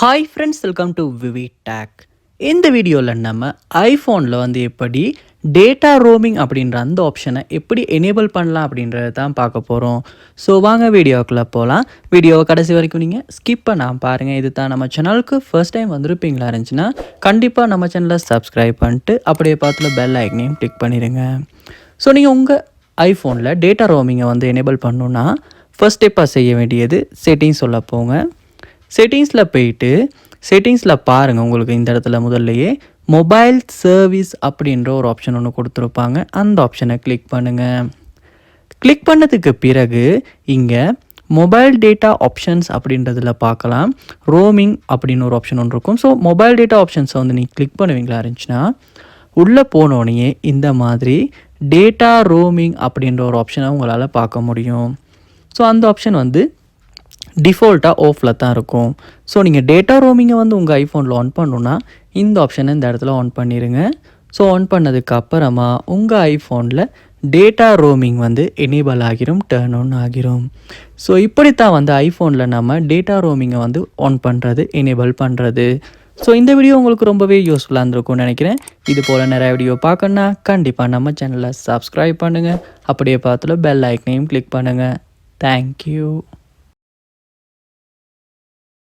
Hi friends, welcome to VV Tag. இந்த வீடியோவில் நம்ம ஐஃபோனில் வந்து எப்படி டேட்டா ரோமிங் அப்படின்ற அந்த ஆப்ஷனை எப்படி எனேபிள் பண்ணலாம் அப்படின்றத தான் பார்க்க போகிறோம். ஸோ வாங்க வீடியோக்குள்ளே போகலாம். வீடியோவை கடைசி வரைக்கும் நீங்கள் ஸ்கிப் பண்ணாமல் பாருங்கள். இது தான் நம்ம சேனலுக்கு ஃபர்ஸ்ட் டைம் வந்திருப்பீங்களா இருந்துச்சுன்னா கண்டிப்பாக நம்ம சேனலை சப்ஸ்கிரைப் பண்ணிட்டு அப்படியே பார்த்துல பெல் ஐக்கனையும் கிளிக் பண்ணிடுங்க. ஸோ நீங்கள் உங்கள் ஐஃபோனில் டேட்டா ரோமிங்கை வந்து எனேபிள் பண்ணணுன்னா ஃபர்ஸ்ட் ஸ்டெப்பாக செய்ய வேண்டியது செட்டிங்ஸ் சொல்ல போங்க. செட்டிங்ஸில் போயிட்டு செட்டிங்ஸில் பாருங்கள், உங்களுக்கு இந்த இடத்துல முதல்லையே மொபைல் சர்வீஸ் அப்படின்ற ஒரு ஆப்ஷன் ஒன்று கொடுத்துருப்பாங்க. அந்த ஆப்ஷனை கிளிக் பண்ணுங்கள். கிளிக் பண்ணதுக்கு பிறகு இங்கே மொபைல் டேட்டா ஆப்ஷன்ஸ் அப்படின்றதில் பார்க்கலாம். ரோமிங் அப்படின்னு ஒரு ஆப்ஷன் ஒன்று இருக்கும். ஸோ மொபைல் டேட்டா ஆப்ஷன்ஸை வந்து நீங்கள் கிளிக் பண்ணுவீங்களா இருந்துச்சுன்னா உள்ளே போனோடனே இந்த மாதிரி டேட்டா ரோமிங் அப்படின்ற ஒரு ஆப்ஷனை உங்களால் பார்க்க முடியும். ஸோ அந்த ஆப்ஷன் வந்து டிஃபால்ட்டாக ஆஃபில் தான் இருக்கும். ஸோ நீங்கள் டேட்டா ரோமிங்கை வந்து உங்கள் ஐஃபோனில் ஆன் பண்ணணுன்னா இந்த ஆப்ஷனை இந்த இடத்துல ஆன் பண்ணிடுங்க. ஸோ ஆன் பண்ணதுக்கு அப்புறமா உங்கள் ஐஃபோனில் டேட்டா ரோமிங் வந்து எனேபிள் ஆகிரும், டர்ன் ஆன் ஆகிரும். ஸோ இப்படித்தான் வந்து ஐஃபோனில் நம்ம டேட்டா ரோமிங்கை வந்து ஆன் பண்ணுறது, எனேபிள் பண்ணுறது. ஸோ இந்த வீடியோ உங்களுக்கு ரொம்பவே யூஸ்ஃபுல்லாக இருந்திருக்கும்னு நினைக்கிறேன். இது போல் நிறைய வீடியோ பார்க்கணுன்னா கண்டிப்பாக நம்ம சேனலை சப்ஸ்கிரைப் பண்ணுங்கள். அப்படியே பார்த்துல பெல் ஐக்கனையும் கிளிக் பண்ணுங்கள். தேங்க்யூ.